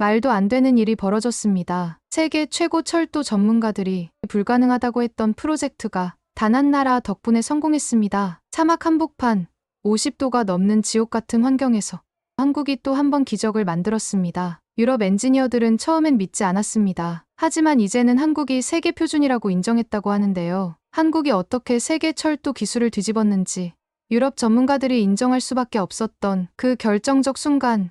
말도 안 되는 일이 벌어졌습니다. 세계 최고 철도 전문가들이 불가능하다고 했던 프로젝트가 단 한 나라 덕분에 성공했습니다. 사막 한복판, 50도가 넘는 지옥 같은 환경에서 한국이 또 한 번 기적을 만들었습니다. 유럽 엔지니어들은 처음엔 믿지 않았습니다. 하지만 이제는 한국이 세계 표준이라고 인정했다고 하는데요. 한국이 어떻게 세계 철도 기술을 뒤집었는지 유럽 전문가들이 인정할 수밖에 없었던 그 결정적 순간,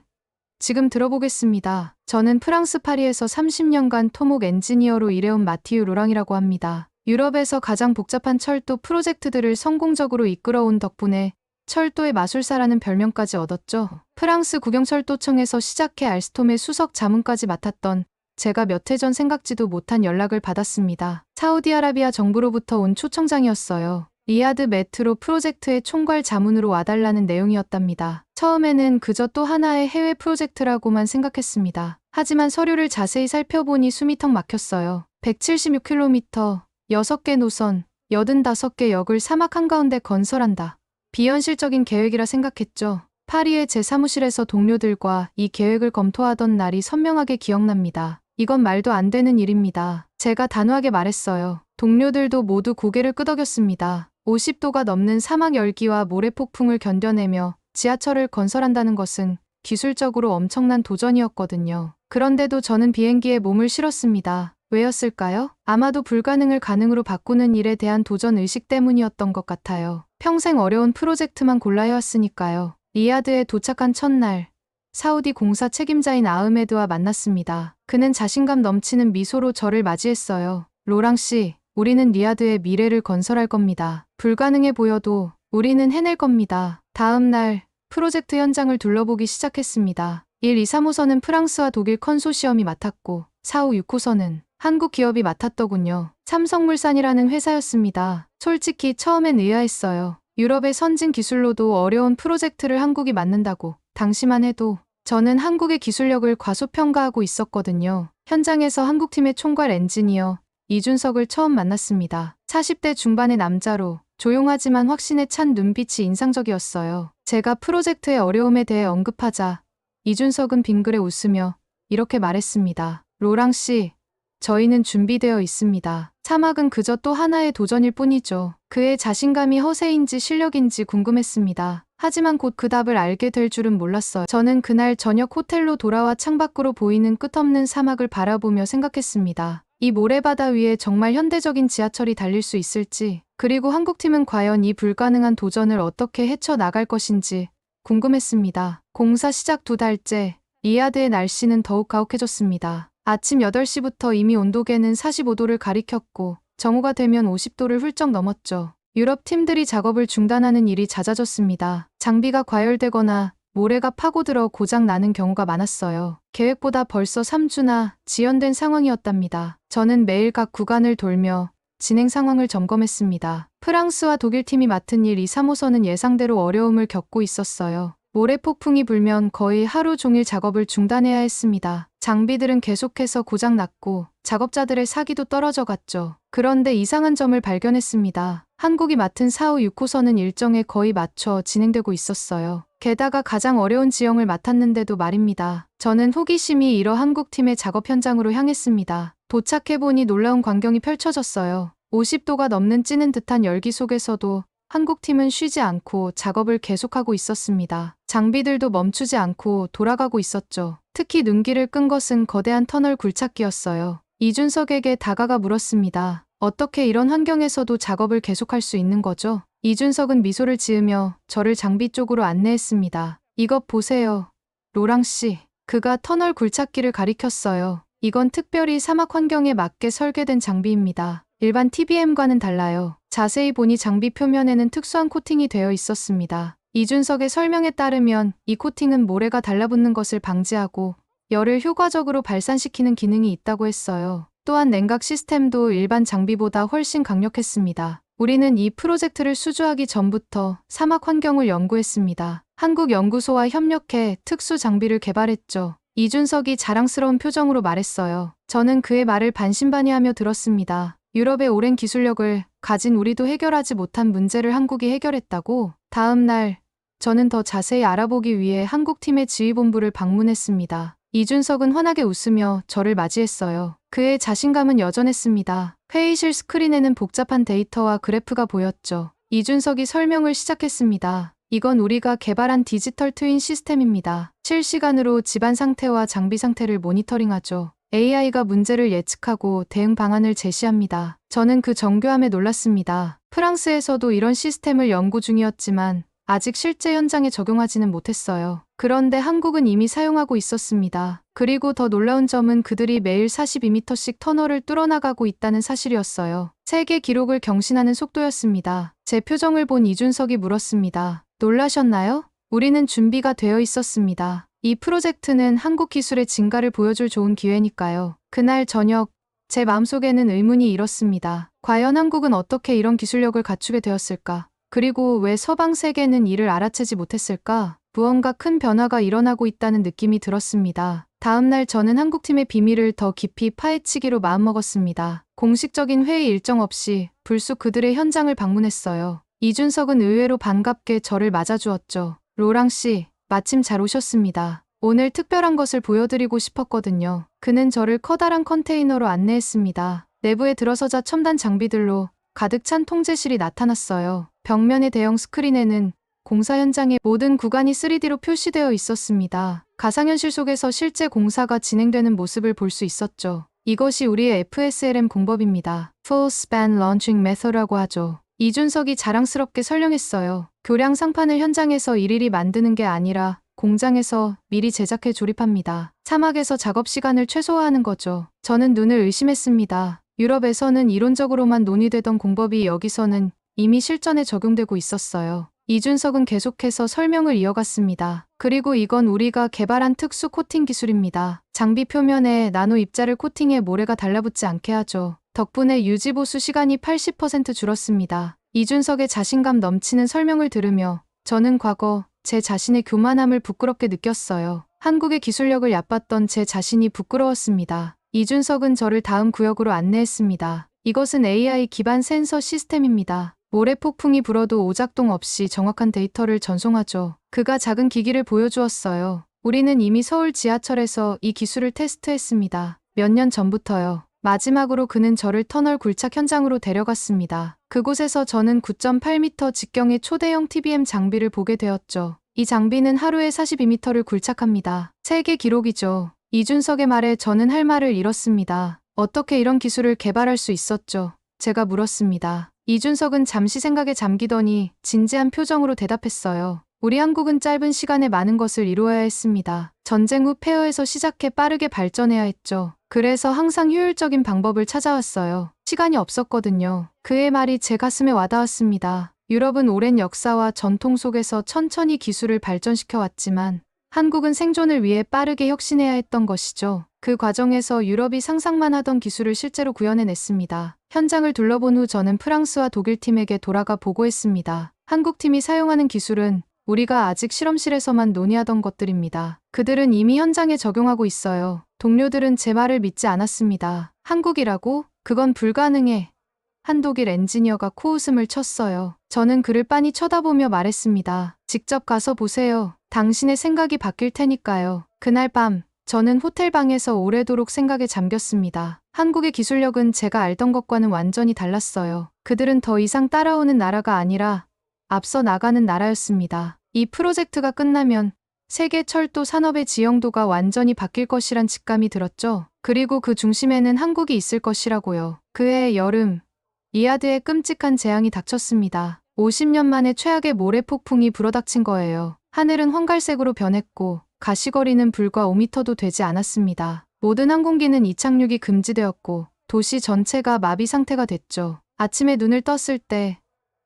지금 들어보겠습니다. 저는 프랑스 파리에서 30년간 토목 엔지니어로 일해온 마티유 로랑이라고 합니다. 유럽에서 가장 복잡한 철도 프로젝트들을 성공적으로 이끌어온 덕분에 철도의 마술사라는 별명까지 얻었죠. 프랑스 국영철도청에서 시작해 알스톰의 수석 자문까지 맡았던 제가 몇 해 전 생각지도 못한 연락을 받았습니다. 사우디아라비아 정부로부터 온 초청장이었어요. 리야드 메트로 프로젝트의 총괄 자문으로 와달라는 내용이었답니다. 처음에는 그저 또 하나의 해외 프로젝트라고만 생각했습니다. 하지만 서류를 자세히 살펴보니 숨이 턱 막혔어요. 176km, 6개 노선, 85개 역을 사막 한가운데 건설한다. 비현실적인 계획이라 생각했죠. 파리의 제 사무실에서 동료들과 이 계획을 검토하던 날이 선명하게 기억납니다. 이건 말도 안 되는 일입니다. 제가 단호하게 말했어요. 동료들도 모두 고개를 끄덕였습니다. 50도가 넘는 사막 열기와 모래폭풍을 견뎌내며 지하철을 건설한다는 것은 기술적으로 엄청난 도전이었거든요. 그런데도 저는 비행기에 몸을 실었습니다. 왜였을까요? 아마도 불가능을 가능으로 바꾸는 일에 대한 도전 의식 때문이었던 것 같아요. 평생 어려운 프로젝트만 골라 해왔으니까요. 리야드에 도착한 첫날, 사우디 공사 책임자인 아흐메드와 만났습니다. 그는 자신감 넘치는 미소로 저를 맞이했어요. 로랑 씨, 우리는 리야드의 미래를 건설할 겁니다. 불가능해 보여도 우리는 해낼 겁니다. 다음 날, 프로젝트 현장을 둘러보기 시작했습니다. 1, 2, 3호선은 프랑스와 독일 컨소시엄이 맡았고 4, 5, 6호선은 한국 기업이 맡았더군요. 삼성물산이라는 회사였습니다. 솔직히 처음엔 의아했어요. 유럽의 선진 기술로도 어려운 프로젝트를 한국이 맡는다고. 당시만 해도 저는 한국의 기술력을 과소평가하고 있었거든요. 현장에서 한국팀의 총괄 엔지니어 이준석을 처음 만났습니다. 40대 중반의 남자로 조용하지만 확신에 찬 눈빛이 인상적이었어요. 제가 프로젝트의 어려움에 대해 언급하자 이준석은 빙그레 웃으며 이렇게 말했습니다. 로랑 씨, 저희는 준비되어 있습니다. 사막은 그저 또 하나의 도전일 뿐이죠. 그의 자신감이 허세인지 실력인지 궁금했습니다. 하지만 곧 그 답을 알게 될 줄은 몰랐어요. 저는 그날 저녁 호텔로 돌아와 창밖으로 보이는 끝없는 사막을 바라보며 생각했습니다. 이 모래바다 위에 정말 현대적인 지하철이 달릴 수 있을지, 그리고 한국팀은 과연 이 불가능한 도전을 어떻게 헤쳐나갈 것인지 궁금했습니다. 공사 시작 2달째, 리야드의 날씨는 더욱 가혹해졌습니다. 아침 8시부터 이미 온도계는 45도를 가리켰고 정오가 되면 50도를 훌쩍 넘었죠. 유럽 팀들이 작업을 중단하는 일이 잦아졌습니다. 장비가 과열되거나 모래가 파고들어 고장 나는 경우가 많았어요. 계획보다 벌써 3주나 지연된 상황이었답니다. 저는 매일 각 구간을 돌며 진행 상황을 점검했습니다. 프랑스와 독일 팀이 맡은 1, 2, 3호선은 예상대로 어려움을 겪고 있었어요. 모래폭풍이 불면 거의 하루 종일 작업을 중단해야 했습니다. 장비들은 계속해서 고장났고 작업자들의 사기도 떨어져 갔죠. 그런데 이상한 점을 발견했습니다. 한국이 맡은 4, 5, 6호선은 일정에 거의 맞춰 진행되고 있었어요. 게다가 가장 어려운 지형을 맡았는데도 말입니다. 저는 호기심이 일어 한국팀의 작업 현장으로 향했습니다. 도착해보니 놀라운 광경이 펼쳐졌어요. 50도가 넘는 찌는 듯한 열기 속에서도 한국팀은 쉬지 않고 작업을 계속하고 있었습니다. 장비들도 멈추지 않고 돌아가고 있었죠. 특히 눈길을 끈 것은 거대한 터널 굴착기였어요. 이준석에게 다가가 물었습니다. 어떻게 이런 환경에서도 작업을 계속할 수 있는 거죠? 이준석은 미소를 지으며 저를 장비 쪽으로 안내했습니다. 이것 보세요. 로랑 씨. 그가 터널 굴착기를 가리켰어요. 이건 특별히 사막 환경에 맞게 설계된 장비입니다. 일반 TBM과는 달라요. 자세히 보니 장비 표면에는 특수한 코팅이 되어 있었습니다. 이준석의 설명에 따르면 이 코팅은 모래가 달라붙는 것을 방지하고 열을 효과적으로 발산시키는 기능이 있다고 했어요. 또한 냉각 시스템도 일반 장비보다 훨씬 강력했습니다. 우리는 이 프로젝트를 수주하기 전부터 사막 환경을 연구했습니다. 한국 연구소와 협력해 특수 장비를 개발했죠. 이준석이 자랑스러운 표정으로 말했어요. 저는 그의 말을 반신반의하며 들었습니다. 유럽의 오랜 기술력을 가진 우리도 해결하지 못한 문제를 한국이 해결했다고? 다음 날, 저는 더 자세히 알아보기 위해 한국팀의 지휘본부를 방문했습니다. 이준석은 환하게 웃으며 저를 맞이했어요. 그의 자신감은 여전했습니다. 회의실 스크린에는 복잡한 데이터와 그래프가 보였죠. 이준석이 설명을 시작했습니다. 이건 우리가 개발한 디지털 트윈 시스템입니다. 실시간으로 집안 상태와 장비 상태를 모니터링하죠. AI가 문제를 예측하고 대응 방안을 제시합니다. 저는 그 정교함에 놀랐습니다. 프랑스에서도 이런 시스템을 연구 중이었지만 아직 실제 현장에 적용하지는 못했어요. 그런데 한국은 이미 사용하고 있었습니다. 그리고 더 놀라운 점은 그들이 매일 42m씩 터널을 뚫어나가고 있다는 사실이었어요. 세계 기록을 경신하는 속도였습니다. 제 표정을 본 이준석이 물었습니다. 놀라셨나요? 우리는 준비가 되어 있었습니다. 이 프로젝트는 한국 기술의 진가를 보여줄 좋은 기회니까요. 그날 저녁, 제 마음속에는 의문이 일었습니다. 과연 한국은 어떻게 이런 기술력을 갖추게 되었을까? 그리고 왜 서방 세계는 이를 알아채지 못했을까? 무언가 큰 변화가 일어나고 있다는 느낌이 들었습니다. 다음 날 저는 한국팀의 비밀을 더 깊이 파헤치기로 마음먹었습니다. 공식적인 회의 일정 없이 불쑥 그들의 현장을 방문했어요. 이준석은 의외로 반갑게 저를 맞아주었죠. 로랑 씨, 마침 잘 오셨습니다. 오늘 특별한 것을 보여드리고 싶었거든요. 그는 저를 커다란 컨테이너로 안내했습니다. 내부에 들어서자 첨단 장비들로 가득 찬 통제실이 나타났어요. 벽면의 대형 스크린에는 공사 현장의 모든 구간이 3D로 표시되어 있었습니다. 가상현실 속에서 실제 공사가 진행되는 모습을 볼 수 있었죠. 이것이 우리의 FSLM 공법입니다. Full Span Launching Method라고 하죠. 이준석이 자랑스럽게 설명했어요. 교량 상판을 현장에서 일일이 만드는 게 아니라 공장에서 미리 제작해 조립합니다. 사막에서 작업 시간을 최소화하는 거죠. 저는 눈을 의심했습니다. 유럽에서는 이론적으로만 논의되던 공법이 여기서는 이미 실전에 적용되고 있었어요. 이준석은 계속해서 설명을 이어갔습니다. 그리고 이건 우리가 개발한 특수 코팅 기술입니다. 장비 표면에 나노 입자를 코팅해 모래가 달라붙지 않게 하죠. 덕분에 유지보수 시간이 80% 줄었습니다. 이준석의 자신감 넘치는 설명을 들으며 저는 과거 제 자신의 교만함을 부끄럽게 느꼈어요. 한국의 기술력을 얕봤던 제 자신이 부끄러웠습니다. 이준석은 저를 다음 구역으로 안내했습니다. 이것은 AI 기반 센서 시스템입니다. 모래 폭풍이 불어도 오작동 없이 정확한 데이터를 전송하죠. 그가 작은 기기를 보여주었어요. 우리는 이미 서울 지하철에서 이 기술을 테스트했습니다. 몇 년 전부터요. 마지막으로 그는 저를 터널 굴착 현장으로 데려갔습니다. 그곳에서 저는 9.8m 직경의 초대형 TBM 장비를 보게 되었죠. 이 장비는 하루에 42m를 굴착합니다. 세계 기록이죠. 이준석의 말에 저는 할 말을 잃었습니다. 어떻게 이런 기술을 개발할 수 있었죠? 제가 물었습니다. 이준석은 잠시 생각에 잠기더니 진지한 표정으로 대답했어요. 우리 한국은 짧은 시간에 많은 것을 이루어야 했습니다. 전쟁 후 폐허에서 시작해 빠르게 발전해야 했죠. 그래서 항상 효율적인 방법을 찾아왔어요. 시간이 없었거든요. 그의 말이 제 가슴에 와닿았습니다. 유럽은 오랜 역사와 전통 속에서 천천히 기술을 발전시켜 왔지만 한국은 생존을 위해 빠르게 혁신해야 했던 것이죠. 그 과정에서 유럽이 상상만 하던 기술을 실제로 구현해냈습니다. 현장을 둘러본 후 저는 프랑스와 독일 팀에게 돌아가 보고했습니다. 한국 팀이 사용하는 기술은 우리가 아직 실험실에서만 논의하던 것들입니다. 그들은 이미 현장에 적용하고 있어요. 동료들은 제 말을 믿지 않았습니다. 한국이라고? 그건 불가능해. 한 독일 엔지니어가 코웃음을 쳤어요. 저는 그를 빤히 쳐다보며 말했습니다. 직접 가서 보세요. 당신의 생각이 바뀔 테니까요. 그날 밤, 저는 호텔방에서 오래도록 생각에 잠겼습니다. 한국의 기술력은 제가 알던 것과는 완전히 달랐어요. 그들은 더 이상 따라오는 나라가 아니라 앞서 나가는 나라였습니다. 이 프로젝트가 끝나면 세계 철도 산업의 지형도가 완전히 바뀔 것이란 직감이 들었죠. 그리고 그 중심에는 한국이 있을 것이라고요. 그해 여름, 이하드에 끔찍한 재앙이 닥쳤습니다. 50년 만에 최악의 모래 폭풍이 불어닥친 거예요. 하늘은 황갈색으로 변했고 가시거리는 불과 5m도 되지 않았습니다. 모든 항공기는 이착륙이 금지되었고 도시 전체가 마비 상태가 됐죠. 아침에 눈을 떴을 때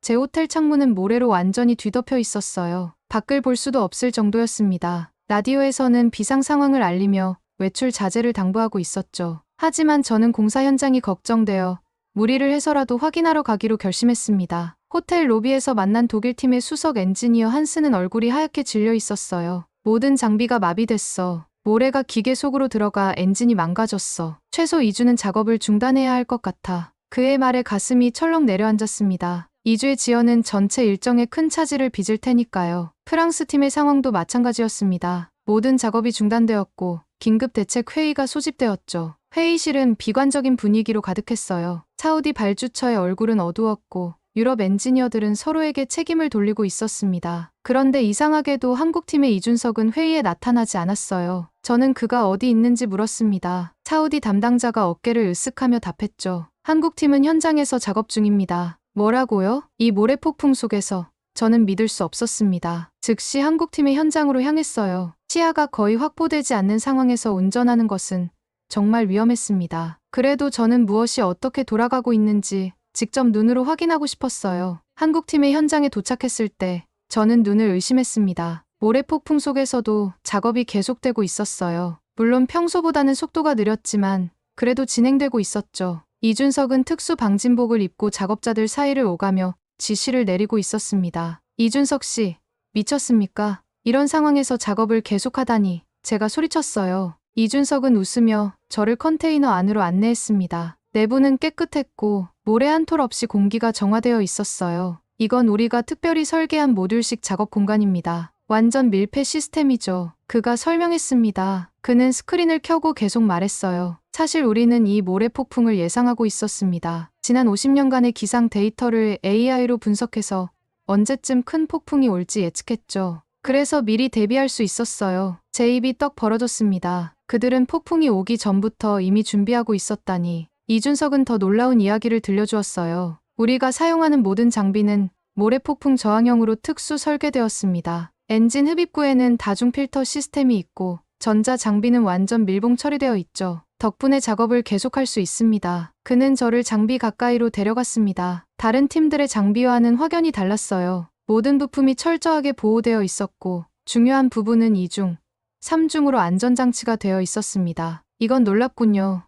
제 호텔 창문은 모래로 완전히 뒤덮여 있었어요. 밖을 볼 수도 없을 정도였습니다. 라디오에서는 비상 상황을 알리며 외출 자제를 당부하고 있었죠. 하지만 저는 공사 현장이 걱정되어 무리를 해서라도 확인하러 가기로 결심했습니다. 호텔 로비에서 만난 독일팀의 수석 엔지니어 한스는 얼굴이 하얗게 질려 있었어요. 모든 장비가 마비됐어. 모래가 기계 속으로 들어가 엔진이 망가졌어. 최소 2주는 작업을 중단해야 할 것 같아. 그의 말에 가슴이 철렁 내려앉았습니다. 2주의 지연은 전체 일정에 큰 차질을 빚을 테니까요. 프랑스 팀의 상황도 마찬가지였습니다. 모든 작업이 중단되었고 긴급 대책 회의가 소집되었죠. 회의실은 비관적인 분위기로 가득했어요. 사우디 발주처의 얼굴은 어두웠고 유럽 엔지니어들은 서로에게 책임을 돌리고 있었습니다. 그런데 이상하게도 한국팀의 이준석은 회의에 나타나지 않았어요. 저는 그가 어디 있는지 물었습니다. 사우디 담당자가 어깨를 으쓱하며 답했죠. 한국팀은 현장에서 작업 중입니다. 뭐라고요? 이 모래폭풍 속에서 저는 믿을 수 없었습니다. 즉시 한국팀의 현장으로 향했어요. 시야가 거의 확보되지 않는 상황에서 운전하는 것은 정말 위험했습니다. 그래도 저는 무엇이 어떻게 돌아가고 있는지 직접 눈으로 확인하고 싶었어요. 한국팀의 현장에 도착했을 때 저는 눈을 의심했습니다. 모래폭풍 속에서도 작업이 계속되고 있었어요. 물론 평소보다는 속도가 느렸지만 그래도 진행되고 있었죠. 이준석은 특수 방진복을 입고 작업자들 사이를 오가며 지시를 내리고 있었습니다. 이준석 씨, 미쳤습니까? 이런 상황에서 작업을 계속하다니. 제가 소리쳤어요. 이준석은 웃으며 저를 컨테이너 안으로 안내했습니다. 내부는 깨끗했고 모래 한 톨 없이 공기가 정화되어 있었어요. 이건 우리가 특별히 설계한 모듈식 작업 공간입니다. 완전 밀폐 시스템이죠. 그가 설명했습니다. 그는 스크린을 켜고 계속 말했어요. 사실 우리는 이 모래 폭풍을 예상하고 있었습니다. 지난 50년간의 기상 데이터를 AI로 분석해서 언제쯤 큰 폭풍이 올지 예측했죠. 그래서 미리 대비할 수 있었어요. 제 입이 떡 벌어졌습니다. 그들은 폭풍이 오기 전부터 이미 준비하고 있었다니. 이준석은 더 놀라운 이야기를 들려주었어요. 우리가 사용하는 모든 장비는 모래폭풍 저항형으로 특수 설계되었습니다. 엔진 흡입구에는 다중 필터 시스템이 있고 전자 장비는 완전 밀봉 처리되어 있죠. 덕분에 작업을 계속할 수 있습니다. 그는 저를 장비 가까이로 데려갔습니다. 다른 팀들의 장비와는 확연히 달랐어요. 모든 부품이 철저하게 보호되어 있었고 중요한 부분은 2중, 3중으로 안전장치가 되어 있었습니다. 이건 놀랍군요.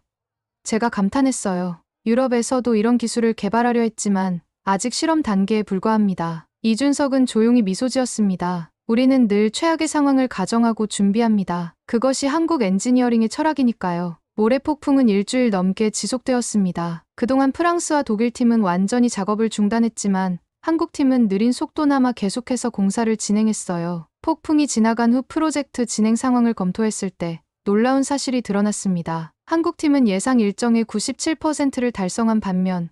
제가 감탄했어요. 유럽에서도 이런 기술을 개발하려 했지만 아직 실험 단계에 불과합니다. 이준석은 조용히 미소 지었습니다. 우리는 늘 최악의 상황을 가정하고 준비합니다. 그것이 한국 엔지니어링의 철학이니까요. 모래폭풍은 일주일 넘게 지속되었습니다. 그동안 프랑스와 독일팀은 완전히 작업을 중단했지만 한국팀은 느린 속도나마 계속해서 공사를 진행했어요. 폭풍이 지나간 후 프로젝트 진행 상황을 검토했을 때 놀라운 사실이 드러났습니다. 한국팀은 예상 일정의 97%를 달성한 반면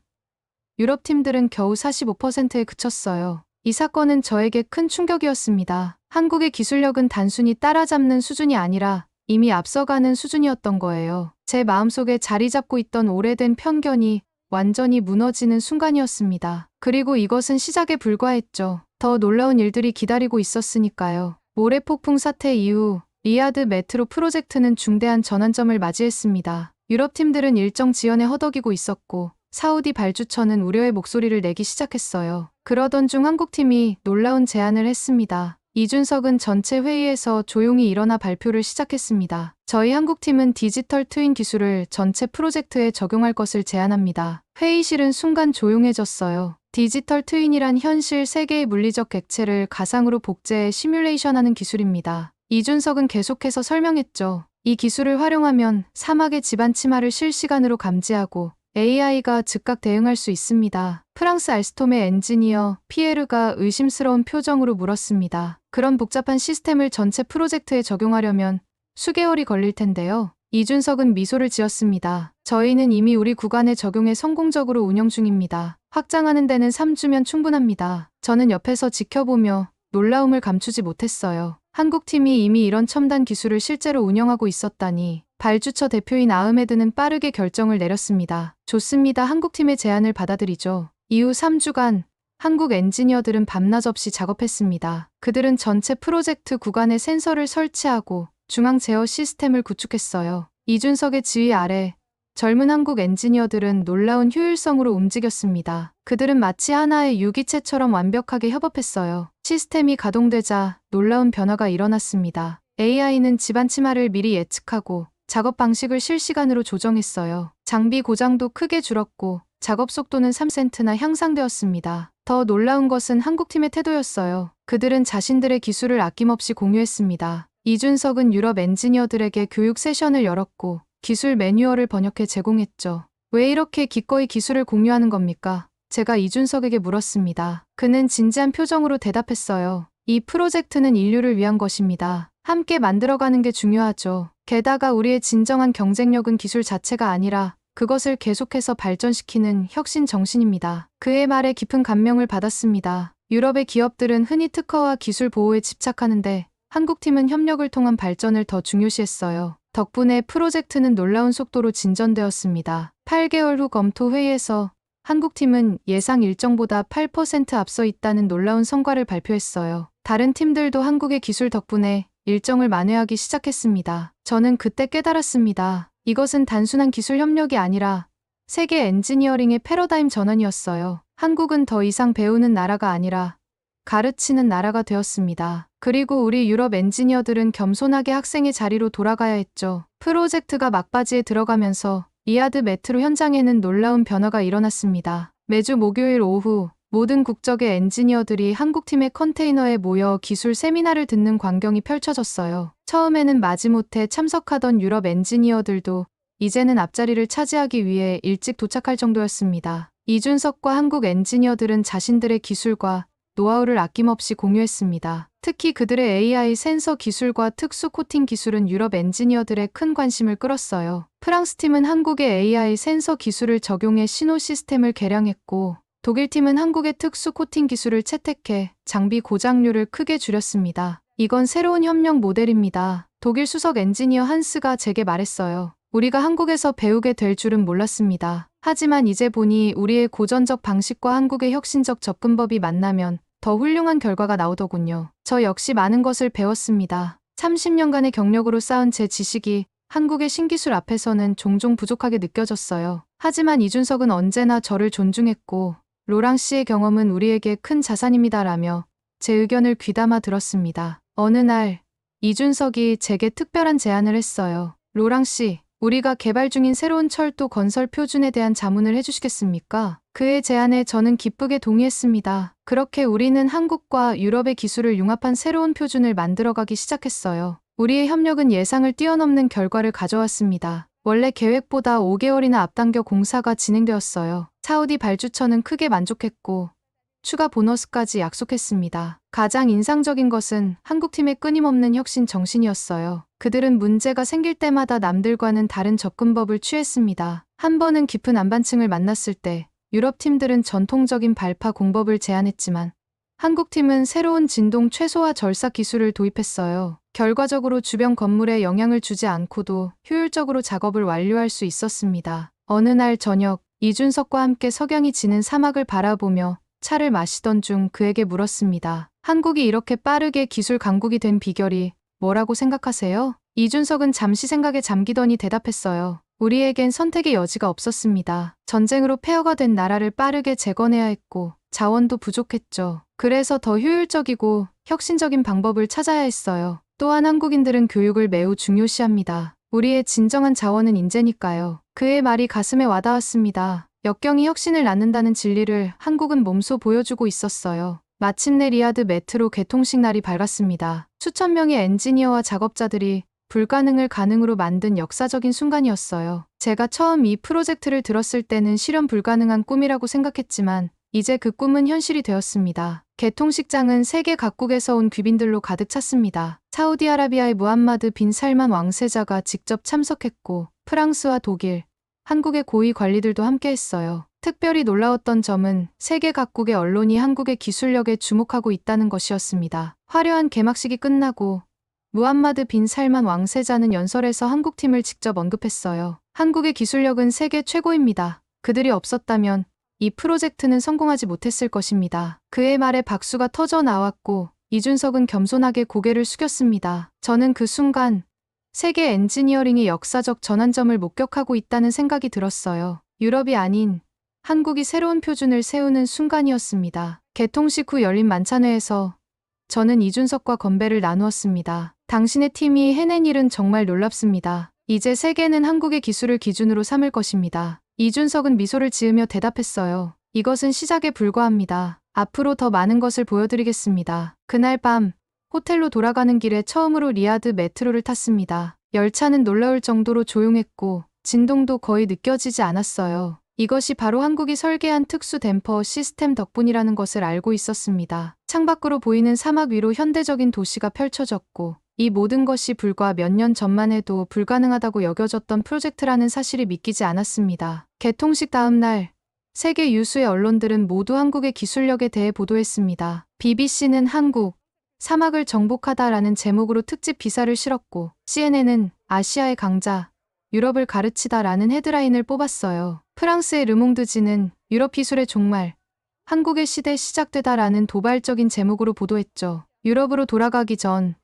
유럽팀들은 겨우 45%에 그쳤어요. 이 사건은 저에게 큰 충격이었습니다. 한국의 기술력은 단순히 따라잡는 수준이 아니라 이미 앞서가는 수준이었던 거예요. 제 마음속에 자리 잡고 있던 오래된 편견이 완전히 무너지는 순간이었습니다. 그리고 이것은 시작에 불과했죠. 더 놀라운 일들이 기다리고 있었으니까요. 모래폭풍 사태 이후 리야드 메트로 프로젝트는 중대한 전환점을 맞이했습니다. 유럽팀들은 일정 지연에 허덕이고 있었고 사우디 발주처는 우려의 목소리를 내기 시작했어요. 그러던 중 한국팀이 놀라운 제안을 했습니다. 이준석은 전체 회의에서 조용히 일어나 발표를 시작했습니다. 저희 한국팀은 디지털 트윈 기술을 전체 프로젝트에 적용할 것을 제안합니다. 회의실은 순간 조용해졌어요. 디지털 트윈이란 현실 세계의 물리적 객체를 가상으로 복제해 시뮬레이션하는 기술입니다. 이준석은 계속해서 설명했죠. 이 기술을 활용하면 사막의 지반 침하를 실시간으로 감지하고 AI가 즉각 대응할 수 있습니다. 프랑스 알스톰의 엔지니어 피에르가 의심스러운 표정으로 물었습니다. 그런 복잡한 시스템을 전체 프로젝트에 적용하려면 수개월이 걸릴 텐데요. 이준석은 미소를 지었습니다. 저희는 이미 우리 구간에 적용해 성공적으로 운영 중입니다. 확장하는 데는 3주면 충분합니다. 저는 옆에서 지켜보며 놀라움을 감추지 못했어요. 한국팀이 이미 이런 첨단 기술을 실제로 운영하고 있었다니. 발주처 대표인 아흐메드는 빠르게 결정을 내렸습니다. 좋습니다. 한국팀의 제안을 받아들이죠. 이후 3주간 한국 엔지니어들은 밤낮 없이 작업했습니다. 그들은 전체 프로젝트 구간에 센서를 설치하고 중앙 제어 시스템을 구축했어요. 이준석의 지휘 아래 젊은 한국 엔지니어들은 놀라운 효율성으로 움직였습니다. 그들은 마치 하나의 유기체처럼 완벽하게 협업했어요. 시스템이 가동되자 놀라운 변화가 일어났습니다. AI는 지반 침하를 미리 예측하고 작업 방식을 실시간으로 조정했어요. 장비 고장도 크게 줄었고 작업 속도는 3센트나 향상되었습니다. 더 놀라운 것은 한국팀의 태도였어요. 그들은 자신들의 기술을 아낌없이 공유했습니다. 이준석은 유럽 엔지니어들에게 교육 세션을 열었고 기술 매뉴얼을 번역해 제공했죠. 왜 이렇게 기꺼이 기술을 공유하는 겁니까? 제가 이준석에게 물었습니다. 그는 진지한 표정으로 대답했어요. 이 프로젝트는 인류를 위한 것입니다. 함께 만들어가는 게 중요하죠. 게다가 우리의 진정한 경쟁력은 기술 자체가 아니라 그것을 계속해서 발전시키는 혁신 정신입니다. 그의 말에 깊은 감명을 받았습니다. 유럽의 기업들은 흔히 특허와 기술 보호에 집착하는데 한국팀은 협력을 통한 발전을 더 중요시했어요. 덕분에 프로젝트는 놀라운 속도로 진전되었습니다. 8개월 후 검토 회의에서 한국팀은 예상 일정보다 8% 앞서 있다는 놀라운 성과를 발표했어요. 다른 팀들도 한국의 기술 덕분에 일정을 만회하기 시작했습니다. 저는 그때 깨달았습니다. 이것은 단순한 기술 협력이 아니라 세계 엔지니어링의 패러다임 전환이었어요. 한국은 더 이상 배우는 나라가 아니라 가르치는 나라가 되었습니다. 그리고 우리 유럽 엔지니어들은 겸손하게 학생의 자리로 돌아가야 했죠. 프로젝트가 막바지에 들어가면서 리야드 메트로 현장에는 놀라운 변화가 일어났습니다. 매주 목요일 오후 모든 국적의 엔지니어들이 한국팀의 컨테이너에 모여 기술 세미나를 듣는 광경이 펼쳐졌어요. 처음에는 마지못해 참석하던 유럽 엔지니어들도 이제는 앞자리를 차지하기 위해 일찍 도착할 정도였습니다. 이준석과 한국 엔지니어들은 자신들의 기술과 노하우를 아낌없이 공유했습니다. 특히 그들의 AI 센서 기술과 특수 코팅 기술은 유럽 엔지니어들의 큰 관심을 끌었어요. 프랑스 팀은 한국의 AI 센서 기술을 적용해 신호 시스템을 개량했고 독일팀은 한국의 특수 코팅 기술을 채택해 장비 고장률을 크게 줄였습니다. 이건 새로운 협력 모델입니다. 독일 수석 엔지니어 한스가 제게 말했어요. 우리가 한국에서 배우게 될 줄은 몰랐습니다. 하지만 이제 보니 우리의 고전적 방식과 한국의 혁신적 접근법이 만나면 더 훌륭한 결과가 나오더군요. 저 역시 많은 것을 배웠습니다. 30년간의 경력으로 쌓은 제 지식이 한국의 신기술 앞에서는 종종 부족하게 느껴졌어요. 하지만 이준석은 언제나 저를 존중했고 로랑 씨의 경험은 우리에게 큰 자산입니다라며 제 의견을 귀담아 들었습니다. 어느 날 이준석이 제게 특별한 제안을 했어요. 로랑 씨, 우리가 개발 중인 새로운 철도 건설 표준에 대한 자문을 해주시겠습니까? 그의 제안에 저는 기쁘게 동의했습니다. 그렇게 우리는 한국과 유럽의 기술을 융합한 새로운 표준을 만들어가기 시작했어요. 우리의 협력은 예상을 뛰어넘는 결과를 가져왔습니다. 원래 계획보다 5개월이나 앞당겨 공사가 진행되었어요. 사우디 발주처는 크게 만족했고 추가 보너스까지 약속했습니다. 가장 인상적인 것은 한국팀의 끊임없는 혁신 정신이었어요. 그들은 문제가 생길 때마다 남들과는 다른 접근법을 취했습니다. 한 번은 깊은 안반층을 만났을 때 유럽 팀들은 전통적인 발파 공법을 제안했지만 한국팀은 새로운 진동 최소화 절삭 기술을 도입했어요. 결과적으로 주변 건물에 영향을 주지 않고도 효율적으로 작업을 완료할 수 있었습니다. 어느 날 저녁 이준석과 함께 석양이 지는 사막을 바라보며 차를 마시던 중 그에게 물었습니다. 한국이 이렇게 빠르게 기술 강국이 된 비결이 뭐라고 생각하세요? 이준석은 잠시 생각에 잠기더니 대답했어요. 우리에겐 선택의 여지가 없었습니다. 전쟁으로 폐허가 된 나라를 빠르게 재건해야 했고 자원도 부족했죠. 그래서 더 효율적이고 혁신적인 방법을 찾아야 했어요. 또한 한국인들은 교육을 매우 중요시합니다. 우리의 진정한 자원은 인재니까요. 그의 말이 가슴에 와닿았습니다. 역경이 혁신을 낳는다는 진리를 한국은 몸소 보여주고 있었어요. 마침내 리야드 메트로 개통식 날이 밝았습니다. 수천 명의 엔지니어와 작업자들이 불가능을 가능으로 만든 역사적인 순간이었어요. 제가 처음 이 프로젝트를 들었을 때는 실현 불가능한 꿈이라고 생각했지만 이제 그 꿈은 현실이 되었습니다. 개통식장은 세계 각국에서 온 귀빈들로 가득 찼습니다. 사우디아라비아의 무함마드 빈 살만 왕세자가 직접 참석했고 프랑스와 독일, 한국의 고위 관리들도 함께했어요. 특별히 놀라웠던 점은 세계 각국의 언론이 한국의 기술력에 주목하고 있다는 것이었습니다. 화려한 개막식이 끝나고 무함마드 빈 살만 왕세자는 연설에서 한국팀을 직접 언급했어요. 한국의 기술력은 세계 최고입니다. 그들이 없었다면 이 프로젝트는 성공하지 못했을 것입니다. 그의 말에 박수가 터져 나왔고 이준석은 겸손하게 고개를 숙였습니다. 저는 그 순간 세계 엔지니어링의 역사적 전환점을 목격하고 있다는 생각이 들었어요. 유럽이 아닌 한국이 새로운 표준을 세우는 순간이었습니다. 개통식 후 열린 만찬회에서 저는 이준석과 건배를 나누었습니다. 당신의 팀이 해낸 일은 정말 놀랍습니다. 이제 세계는 한국의 기술을 기준으로 삼을 것입니다. 이준석은 미소를 지으며 대답했어요. 이것은 시작에 불과합니다. 앞으로 더 많은 것을 보여드리겠습니다. 그날 밤 호텔로 돌아가는 길에 처음으로 리야드 메트로를 탔습니다. 열차는 놀라울 정도로 조용했고 진동도 거의 느껴지지 않았어요. 이것이 바로 한국이 설계한 특수 댐퍼 시스템 덕분이라는 것을 알고 있었습니다. 창밖으로 보이는 사막 위로 현대적인 도시가 펼쳐졌고 이 모든 것이 불과 몇 년 전만 해도 불가능하다고 여겨졌던 프로젝트라는 사실이 믿기지 않았습니다. 개통식 다음 날 세계 유수의 언론들은 모두 한국의 기술력에 대해 보도했습니다. BBC는 한국, 사막을 정복하다라는 제목으로 특집 기사를 실었고 CNN은 아시아의 강자, 유럽을 가르치다라는 헤드라인을 뽑았어요. 프랑스의 르몽드지는 유럽 기술의 종말, 한국의 시대 시작되다라는 도발적인 제목으로 보도했죠. 유럽으로 돌아가기 전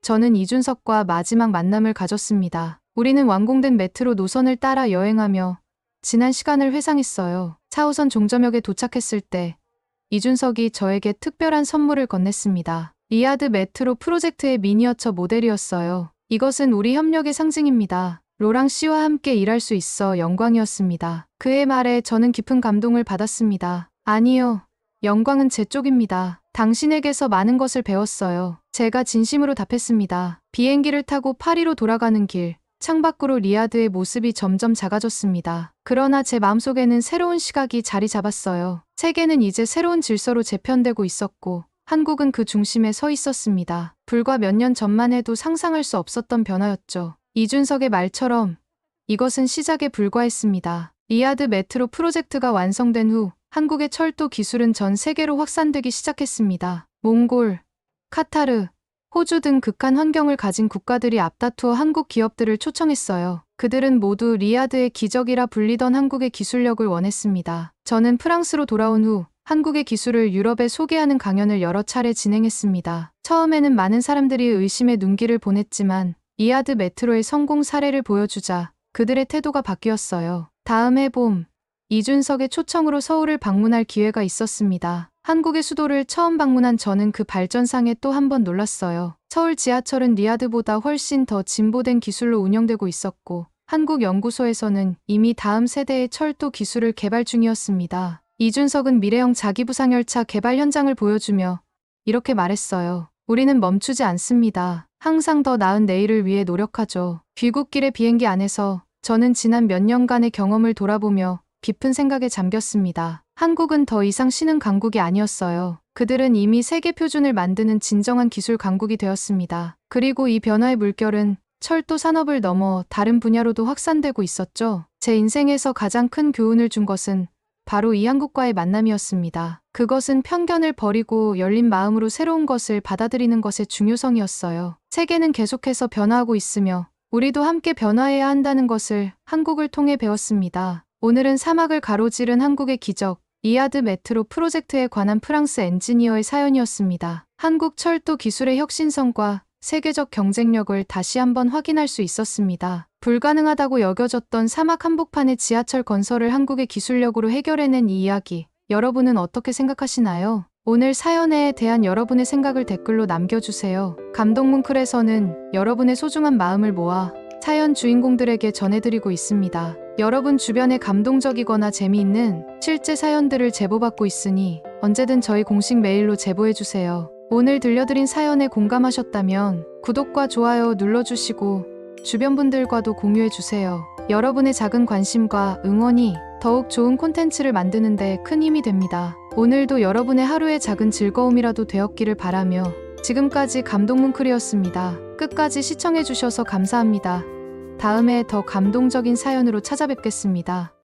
저는 이준석과 마지막 만남을 가졌습니다. 우리는 완공된 메트로 노선을 따라 여행하며 지난 시간을 회상했어요. 4호선 종점역에 도착했을 때 이준석이 저에게 특별한 선물을 건넸습니다. 리야드 메트로 프로젝트의 미니어처 모델이었어요. 이것은 우리 협력의 상징입니다. 로랑 씨와 함께 일할 수 있어 영광이었습니다. 그의 말에 저는 깊은 감동을 받았습니다. 아니요. 영광은 제 쪽입니다. 당신에게서 많은 것을 배웠어요. 제가 진심으로 답했습니다. 비행기를 타고 파리로 돌아가는 길, 창밖으로 리야드의 모습이 점점 작아졌습니다. 그러나 제 마음속에는 새로운 시각이 자리 잡았어요. 세계는 이제 새로운 질서로 재편되고 있었고 한국은 그 중심에 서 있었습니다. 불과 몇 년 전만 해도 상상할 수 없었던 변화였죠. 이준석의 말처럼 이것은 시작에 불과했습니다. 리야드 메트로 프로젝트가 완성된 후 한국의 철도 기술은 전 세계로 확산되기 시작했습니다. 몽골, 카타르, 호주 등 극한 환경을 가진 국가들이 앞다투어 한국 기업들을 초청했어요. 그들은 모두 리야드의 기적이라 불리던 한국의 기술력을 원했습니다. 저는 프랑스로 돌아온 후 한국의 기술을 유럽에 소개하는 강연을 여러 차례 진행했습니다. 처음에는 많은 사람들이 의심의 눈길을 보냈지만 리야드 메트로의 성공 사례를 보여주자 그들의 태도가 바뀌었어요. 다음 해 봄, 이준석의 초청으로 서울을 방문할 기회가 있었습니다. 한국의 수도를 처음 방문한 저는 그 발전상에 또 한 번 놀랐어요. 서울 지하철은 리야드보다 훨씬 더 진보된 기술로 운영되고 있었고 한국연구소에서는 이미 다음 세대의 철도 기술을 개발 중이었습니다. 이준석은 미래형 자기부상열차 개발 현장을 보여주며 이렇게 말했어요. 우리는 멈추지 않습니다. 항상 더 나은 내일을 위해 노력하죠. 귀국길의 비행기 안에서 저는 지난 몇 년간의 경험을 돌아보며 깊은 생각에 잠겼습니다. 한국은 더 이상 신흥 강국이 아니었어요. 그들은 이미 세계 표준을 만드는 진정한 기술 강국이 되었습니다. 그리고 이 변화의 물결은 철도 산업을 넘어 다른 분야로도 확산되고 있었죠. 제 인생에서 가장 큰 교훈을 준 것은 바로 이 한국과의 만남이었습니다. 그것은 편견을 버리고 열린 마음으로 새로운 것을 받아들이는 것의 중요성이었어요. 세계는 계속해서 변화하고 있으며 우리도 함께 변화해야 한다는 것을 한국을 통해 배웠습니다. 오늘은 사막을 가로지른 한국의 기적, 리야드 메트로 프로젝트에 관한 프랑스 엔지니어의 사연이었습니다. 한국 철도 기술의 혁신성과 세계적 경쟁력을 다시 한번 확인할 수 있었습니다. 불가능하다고 여겨졌던 사막 한복판의 지하철 건설을 한국의 기술력으로 해결해낸 이 이야기, 여러분은 어떻게 생각하시나요? 오늘 사연에 대한 여러분의 생각을 댓글로 남겨주세요. 감동뭉클에서는 여러분의 소중한 마음을 모아 사연 주인공들에게 전해드리고 있습니다. 여러분 주변에 감동적이거나 재미있는 실제 사연들을 제보받고 있으니 언제든 저희 공식 메일로 제보해주세요. 오늘 들려드린 사연에 공감하셨다면 구독과 좋아요 눌러주시고 주변 분들과도 공유해주세요. 여러분의 작은 관심과 응원이 더욱 좋은 콘텐츠를 만드는 데 큰 힘이 됩니다. 오늘도 여러분의 하루의 작은 즐거움이라도 되었기를 바라며 지금까지 감동뭉클이었습니다. 끝까지 시청해주셔서 감사합니다. 다음에 더 감동적인 사연으로 찾아뵙겠습니다.